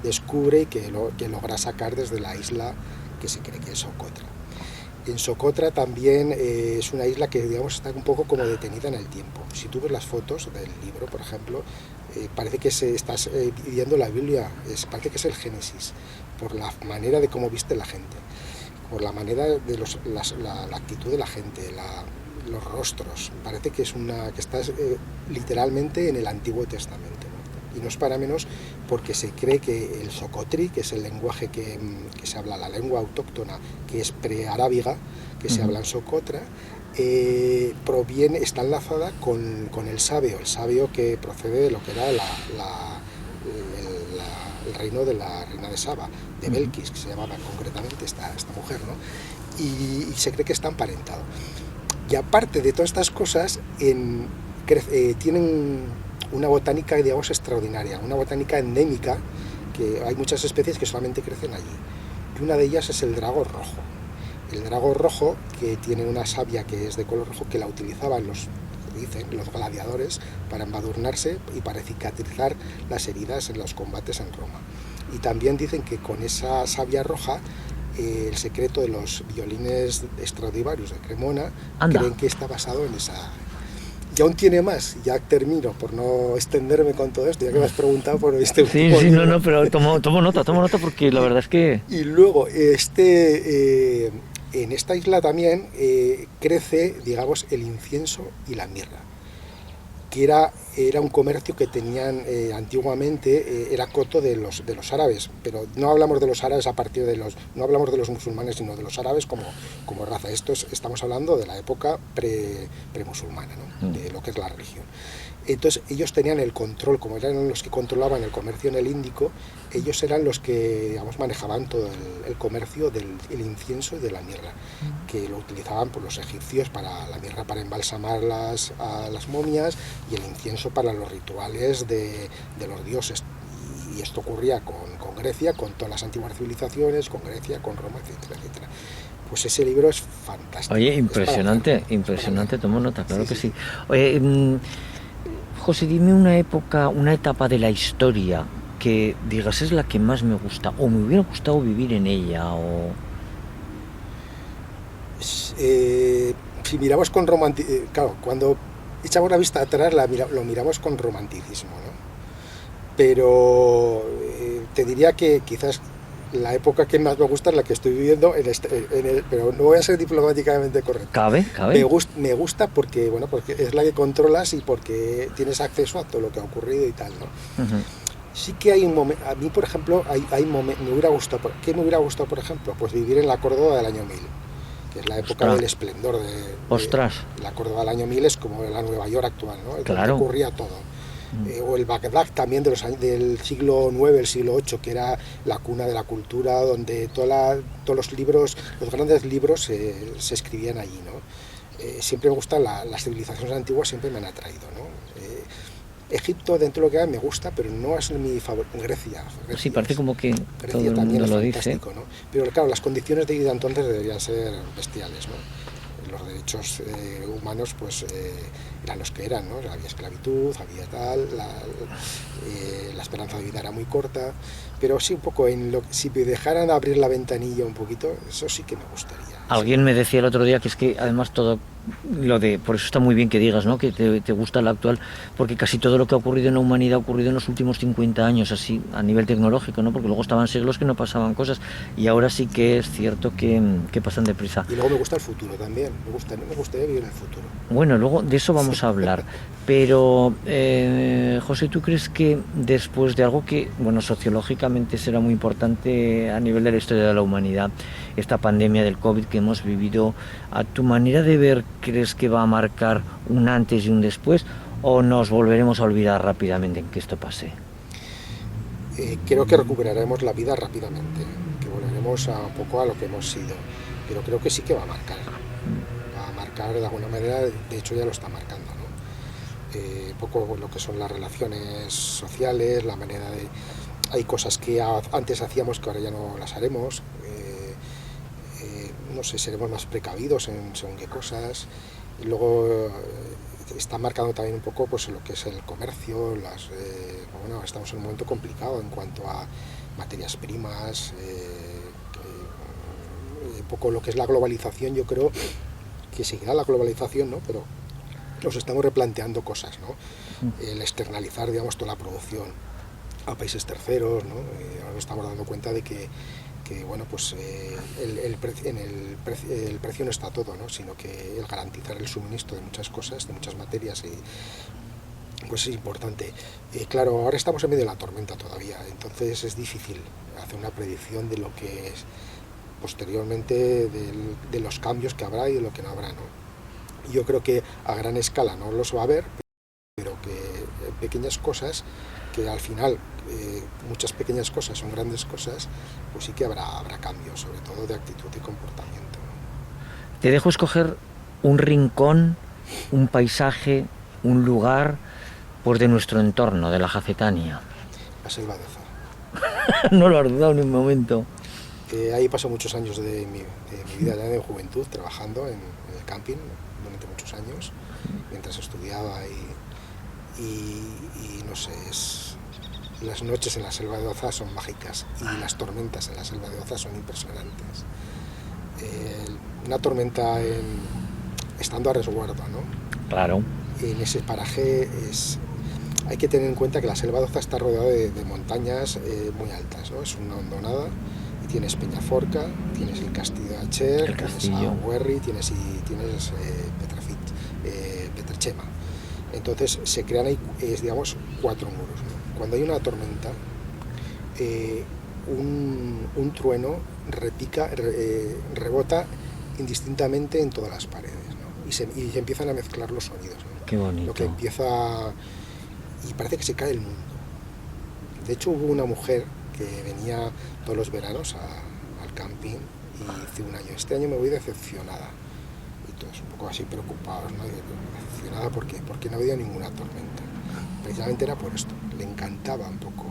descubre y que logra sacar desde la isla que se cree que es Socotra. En Socotra también es una isla que, digamos, está un poco como detenida en el tiempo. Si tú ves las fotos del libro, por ejemplo, parece que estás viendo la Biblia, parece que es el Génesis, por la manera de cómo viste la gente, por la manera de la actitud de la gente, los rostros. Parece que estás literalmente en el Antiguo Testamento, ¿no? Y no es para menos porque se cree que el socotri, que es el lenguaje que se habla, la lengua autóctona, que es prearábiga, que se habla en Socotra, está enlazada con el sabio que procede de lo que era el reino de la reina de Saba, de Belkis, que se llamaba concretamente esta mujer, ¿no? Y se cree que está emparentado. Y aparte de todas estas cosas, tienen una botánica, digamos, extraordinaria, una botánica endémica, que hay muchas especies que solamente crecen allí. Y una de ellas es el drago rojo. El drago rojo, que tiene una savia que es de color rojo, que la utilizaban los gladiadores para embadurnarse y para cicatrizar las heridas en los combates en Roma. Y también dicen que con esa savia roja, el secreto de los violines Stradivarius de Cremona, creen que está basado en esa... Y aún tiene más, ya termino por no extenderme con todo esto, ya que me has preguntado por este Sí, no, pero tomo nota porque la verdad es que... Y luego, en esta isla también crece, digamos, el incienso y la mirra, que era un comercio que tenían antiguamente, era coto de los árabes, pero no hablamos de los árabes no hablamos de los musulmanes, sino de los árabes como raza. Estamos hablando de la época premusulmana, ¿no? De lo que es la religión. Entonces ellos tenían el control, como eran los que controlaban el comercio en el Índico, ellos eran los que, digamos, manejaban todo el comercio del incienso y de la mirra, que lo utilizaban por los egipcios para la mirra para embalsamar a las momias y el incienso para los rituales de los dioses. Y esto ocurría con Grecia, con todas las antiguas civilizaciones, con Grecia, con Roma, etcétera, etcétera. pues ese libro es fantástico. Oye, Es para impresionante, hacerlo, es impresionante, para tomo nota, claro sí, que sí, sí. sí. Oye, José, dime una época, una etapa de la historia que digas es la que más me gusta, o me hubiera gustado vivir en ella, o... Si miramos con romanticismo, claro, cuando echamos la vista atrás lo miramos con romanticismo, ¿no? Pero te diría que quizás la época que más me gusta es la que estoy viviendo pero no voy a ser diplomáticamente correcto. ¿Cabe? ¿Cabe? Me gusta porque, bueno, porque es la que controlas y porque tienes acceso a todo lo que ha ocurrido y tal, ¿no? Ujú. Sí que hay un momento, a mí por ejemplo, me hubiera gustado, ¿qué me hubiera gustado por ejemplo? Pues vivir en la Córdoba del año 1000, que es la época Ostras, del esplendor ostras, la Córdoba del año 1000 es como la Nueva York actual, ¿no? Es donde claro. ocurría todo. O el Bagdad también del siglo IX, el siglo VIII, que era la cuna de la cultura, donde todos los libros, los grandes libros se escribían allí, ¿no? Siempre me gustan las civilizaciones antiguas, siempre me han atraído, ¿no? Egipto, dentro de lo que hay, me gusta, pero no es mi favorito. Grecia Sí, parece como que todo Grecia el también mundo es lo dice. fantástico, ¿no? Pero claro, las condiciones de vida entonces deberían ser bestiales, ¿no? Los derechos humanos pues eran los que eran, ¿no? Había esclavitud, había tal, la esperanza de vida era muy corta, pero sí un poco si me dejaran abrir la ventanilla un poquito, eso sí que me gustaría. Alguien me decía el otro día que es que además todo por eso está muy bien que digas, ¿no? Que te gusta la actual, porque casi todo lo que ha ocurrido en la humanidad ha ocurrido en los últimos 50 años, así, a nivel tecnológico, ¿no? Porque luego estaban siglos que no pasaban cosas, y ahora sí que es cierto que pasan deprisa. Y luego me gusta el futuro también, me gustaría vivir en el futuro. Bueno, luego de eso vamos a hablar, pero José, ¿tú crees que después de algo que, bueno, sociológicamente será muy importante a nivel de la historia de la humanidad, esta pandemia del COVID que hemos vivido, a tu manera de ver, crees que va a marcar un antes y un después, o nos volveremos a olvidar rápidamente en que esto pase? Creo que recuperaremos la vida rápidamente, que volveremos un poco a lo que hemos sido, pero creo que sí que va a marcar de alguna manera, de hecho ya lo está marcando, ¿no? Poco lo que son las relaciones sociales, la manera de... Hay cosas que antes hacíamos que ahora ya no las haremos, no sé, seremos más precavidos en según qué cosas, y luego está marcando también un poco pues lo que es el comercio, bueno, estamos en un momento complicado en cuanto a materias primas, un poco lo que es la globalización, yo creo que seguirá la globalización, ¿no? Pero nos estamos replanteando cosas, ¿no? El externalizar, digamos, toda la producción a países terceros, ¿no? Ahora nos estamos dando cuenta de que bueno, pues el precio no está todo, ¿no? Sino que el garantizar el suministro de muchas cosas, de muchas materias, pues es importante. Claro, ahora estamos en medio de la tormenta todavía, entonces es difícil hacer una predicción de lo que es posteriormente, de los cambios que habrá y de lo que no habrá, ¿no? Yo creo que a gran escala no los va a haber, pero que pequeñas cosas, que al final muchas pequeñas cosas son grandes cosas, pues sí que habrá cambios, sobre todo de actitud y comportamiento, ¿no? Te dejo escoger un rincón, un paisaje, un lugar, pues de nuestro entorno, de la Jacetania. La Selva de Oza. No lo has dudado ni un momento. Ahí pasé muchos años de mi vida ya de juventud trabajando en el camping durante muchos años, mientras estudiaba y no sé, las noches en la Selva de Oza son mágicas y las tormentas en la Selva de Oza son impresionantes. Una tormenta estando a resguardo, ¿no? Claro. En ese paraje hay que tener en cuenta que la Selva de Oza está rodeada de montañas muy altas, ¿no? Es una hondonada y tienes Peñaforca, tienes el Castillo de Acher, tienes a Huerri, tienes Petrechema. Entonces se crean ahí, digamos, 4 muros, ¿no? Cuando hay una tormenta, un trueno rebota indistintamente en todas las paredes, ¿no? Y se empiezan a mezclar los sonidos, ¿no? Qué bonito. Lo que empieza... Y parece que se cae el mundo. De hecho, hubo una mujer que venía todos los veranos al camping y hace un año. Este año me voy decepcionada. Y todos un poco así preocupados, ¿no? Decepcionada porque no había ninguna tormenta. Precisamente era por esto. Le encantaba un poco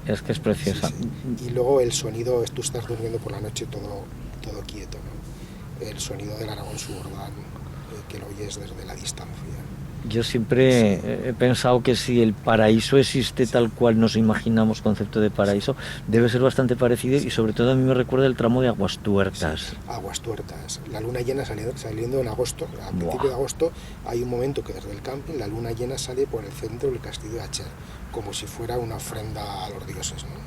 Es que es preciosa. Sí, sí. Y luego el sonido, tú estás durmiendo por la noche todo todo quieto, ¿no? El sonido del Aragón suburbano, que lo oyes desde la distancia. Yo siempre he pensado que si el paraíso existe tal cual nos imaginamos concepto de paraíso, debe ser bastante parecido y sobre todo a mí me recuerda el tramo de Aguastuertas. Sí, Aguastuertas. La luna llena saliendo en agosto, a principios de agosto, hay un momento que desde el camping la luna llena sale por el centro del castillo de Acher, como si fuera una ofrenda a los dioses, ¿no?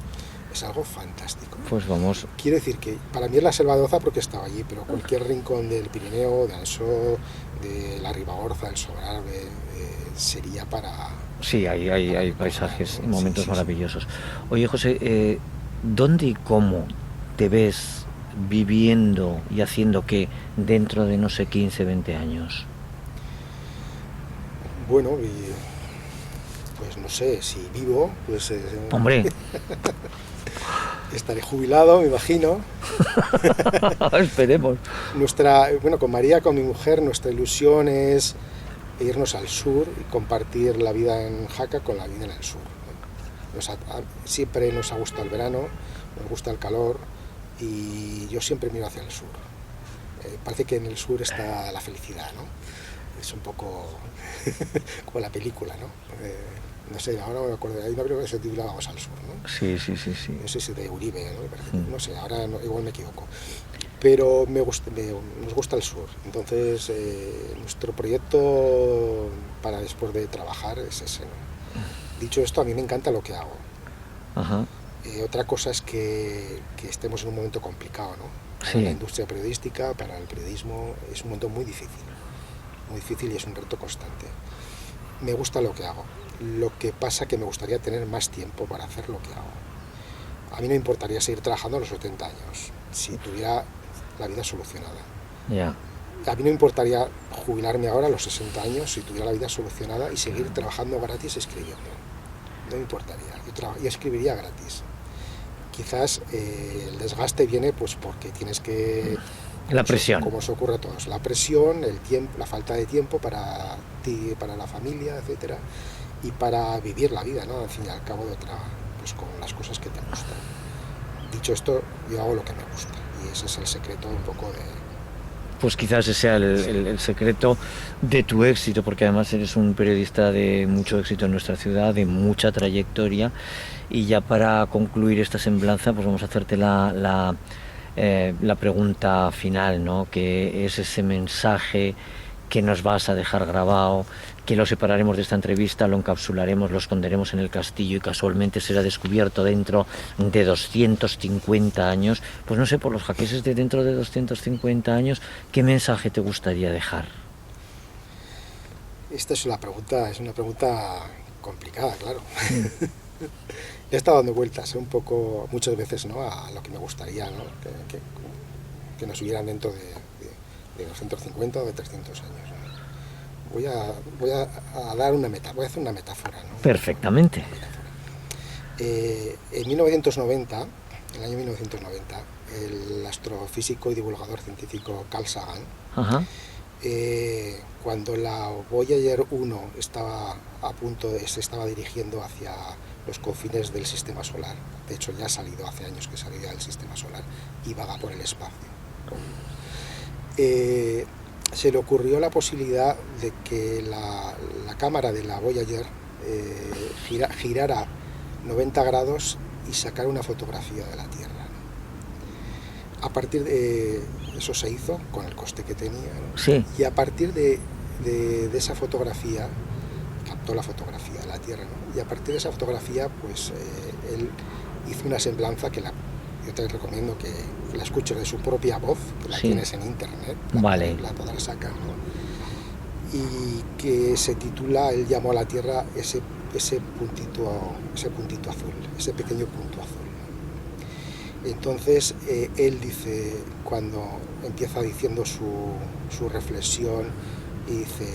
Es algo fantástico. Pues vamos. Quiero decir que para mí es la Selva de Oza porque estaba allí, pero cualquier rincón del Pirineo, de Ansó, de la Ribagorza, del Sobrarbe, sería para... Sí, hay paisajes y momentos maravillosos. Oye, José, ¿dónde y cómo te ves viviendo y haciendo qué dentro de, no sé, 15, 20 años? Bueno, pues no sé, si vivo, pues... ¡Hombre! Estaré jubilado, me imagino. Esperemos. Con María, con mi mujer, nuestra ilusión es irnos al sur y compartir la vida en Jaca con la vida en el sur. Siempre nos ha gustado el verano, nos gusta el calor y yo siempre miro hacia el sur. Parece que en el sur está la felicidad, ¿no? Es un poco como la película, ¿no? No sé, ahora me acuerdo, hay una película que se titula Vamos al sur, ¿no? Sí. No sé si de Uribe, ¿no? Me parece, no sé, ahora igual me equivoco. Pero nos gusta el sur, entonces nuestro proyecto para después de trabajar es ese, ¿no? Dicho esto, a mí me encanta lo que hago. Ajá. Otra cosa es que estemos en un momento complicado, ¿no? Sí. La industria periodística, para el periodismo, es un momento muy difícil y es un reto constante. Me gusta lo que hago. Lo que pasa que me gustaría tener más tiempo para hacer lo que hago. A mí no me importaría seguir trabajando a los 70 años, si tuviera la vida solucionada. Ya. A mí no me importaría jubilarme ahora a los 60 años si tuviera la vida solucionada y seguir trabajando gratis escribiendo. No me importaría. Yo escribiría gratis. Quizás el desgaste viene pues porque tienes que... La presión. Como os ocurre a todos. La presión, el tiempo, la falta de tiempo para ti, para la familia, etcétera, y para vivir la vida, ¿no? Al fin y al cabo pues con las cosas que te gustan. Dicho esto, yo hago lo que me gusta y ese es el secreto un poco de... Pues quizás ese sea el secreto de tu éxito, porque además eres un periodista de mucho éxito en nuestra ciudad, de mucha trayectoria. Y ya para concluir esta semblanza, pues vamos a hacerte la pregunta final, ¿no? Que es ese mensaje que nos vas a dejar grabado, que lo separaremos de esta entrevista, lo encapsularemos, lo esconderemos en el castillo y casualmente será descubierto dentro de 250 años. Pues no sé, por los jaqueses de dentro de 250 años, ¿qué mensaje te gustaría dejar? Esta es una pregunta complicada, claro. He estado dando vueltas un poco, muchas veces, ¿no? A lo que me gustaría, ¿no? Que nos hubieran dentro de 250 o de 300 años, ¿no? Voy a dar voy a hacer una metáfora, ¿no? Perfectamente. En el año 1990, el astrofísico y divulgador científico Carl Sagan, Ajá. Cuando la Voyager 1 se estaba dirigiendo hacia los confines del sistema solar, de hecho ya ha salido hace años que salió del sistema solar y vaga por el espacio, se le ocurrió la posibilidad de que la cámara de la Voyager girara 90 grados y sacara una fotografía de la Tierra. A partir de eso se hizo con el coste que tenía, ¿no? Sí. Y a partir de esa fotografía captó la fotografía de la Tierra, ¿no? Y a partir de esa fotografía pues él hizo una semblanza que yo te recomiendo que la escuches de su propia voz, que la tienes en internet, la podrás sacar, ¿no? Y que se titula, él llamó a la Tierra ese puntito azul, ese pequeño punto azul. Entonces él dice, cuando empieza diciendo su reflexión, y dice,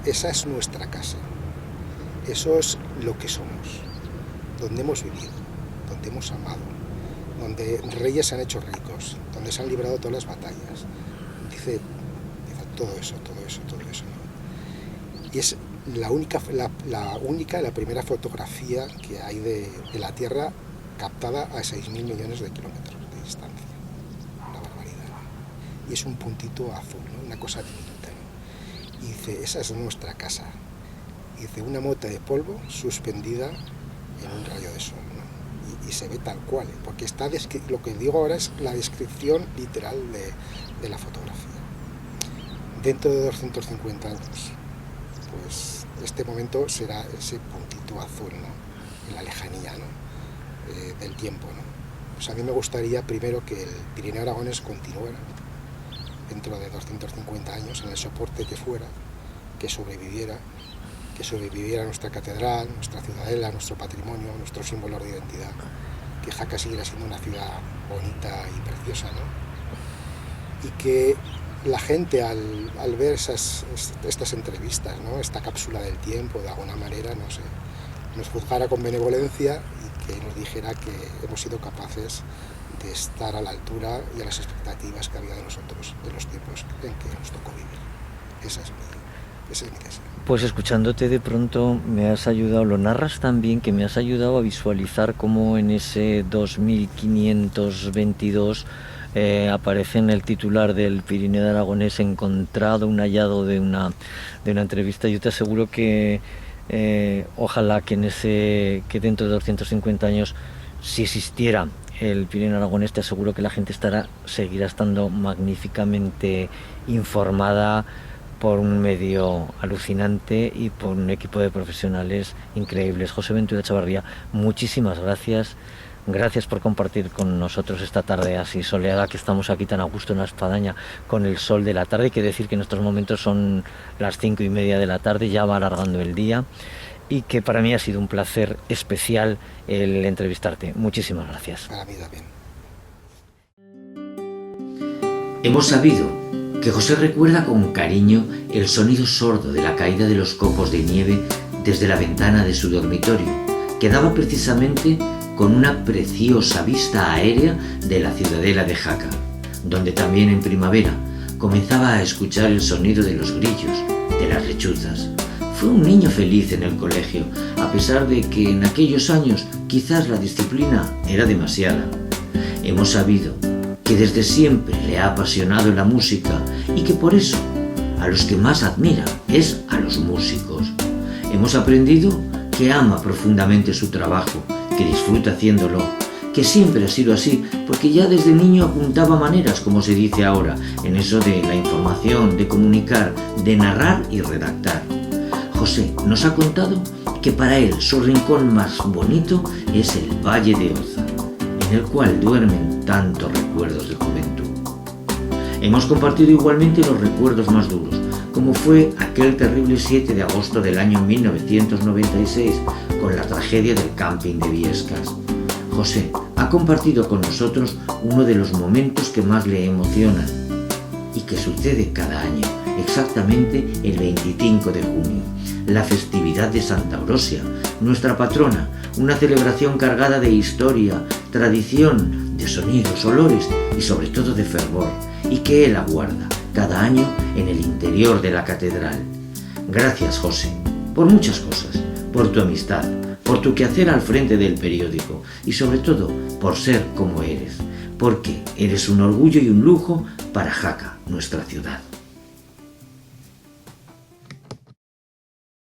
esa es nuestra casa, eso es lo que somos, donde hemos vivido, donde hemos amado, donde reyes se han hecho ricos, donde se han librado todas las batallas. Dice todo eso, ¿no? Y es la primera fotografía que hay de la Tierra captada a 6.000 millones de kilómetros de distancia. Una y es un puntito azul, ¿no? Una cosa diminuta, ¿no? Y dice, esa es nuestra casa. Y dice, una mota de polvo suspendida en un rayo de sol, ¿no? Y se ve tal cual, porque está lo que digo ahora es la descripción literal de la fotografía. Dentro de 250 años, pues este momento será ese puntito azul, ¿no? En la lejanía, ¿no? Del tiempo, ¿no? Pues a mí me gustaría primero que el Pirineo Aragonés continuara dentro de 250 años en el soporte que fuera, que sobreviviera nuestra catedral, nuestra ciudadela, nuestro patrimonio, nuestros símbolos de identidad, que Jaca siguiera siendo una ciudad bonita y preciosa, ¿no? Y que la gente al ver estas entrevistas, ¿no? Esta cápsula del tiempo, de alguna manera, no sé, nos juzgara con benevolencia y que nos dijera que hemos sido capaces de estar a la altura y a las expectativas que había de nosotros en los tiempos en que nos tocó vivir. Ese es mi deseo. Pues escuchándote de pronto me has ayudado, lo narras también, que me has ayudado a visualizar cómo en ese 2522 aparece en el titular del Pirineo Aragonés encontrado un hallado de una entrevista. Yo te aseguro que ojalá que que dentro de 250 años, si existiera el Pirineo Aragonés, te aseguro que la gente seguirá estando magníficamente informada por un medio alucinante y por un equipo de profesionales increíbles. José Ventura Chavarría, muchísimas gracias. Gracias por compartir con nosotros esta tarde así soleada, que estamos aquí tan a gusto en la Espadaña con el sol de la tarde. Hay que decir que en estos momentos son las 5:30 de la tarde, ya va alargando el día, y que para mí ha sido un placer especial el entrevistarte. Muchísimas gracias. Para mí también. Hemos sabido que José recuerda con cariño el sonido sordo de la caída de los copos de nieve desde la ventana de su dormitorio, que daba precisamente con una preciosa vista aérea de la ciudadela de Jaca, donde también en primavera comenzaba a escuchar el sonido de los grillos, de las lechuzas. Fue un niño feliz en el colegio, a pesar de que en aquellos años quizás la disciplina era demasiada. Hemos sabido que desde siempre le ha apasionado la música y que por eso a los que más admira es a los músicos. Hemos aprendido que ama profundamente su trabajo, que disfruta haciéndolo, que siempre ha sido así, porque ya desde niño apuntaba maneras, como se dice ahora, en eso de la información, de comunicar, de narrar y redactar. José nos ha contado que para él su rincón más bonito es el Valle de Oza, en el cual duermen tantos recuerdos de juventud. Hemos compartido igualmente los recuerdos más duros, como fue aquel terrible 7 de agosto del año 1996 con la tragedia del camping de Viescas. José ha compartido con nosotros uno de los momentos que más le emocionan y que sucede cada año, exactamente el 25 de junio, la festividad de Santa Eurosia, nuestra patrona, una celebración cargada de historia, tradición, de sonidos, olores y sobre todo de fervor, y que él aguarda cada año en el interior de la catedral. Gracias, José, por muchas cosas, por tu amistad, por tu quehacer al frente del periódico y sobre todo por ser como eres, porque eres un orgullo y un lujo para Jaca, nuestra ciudad.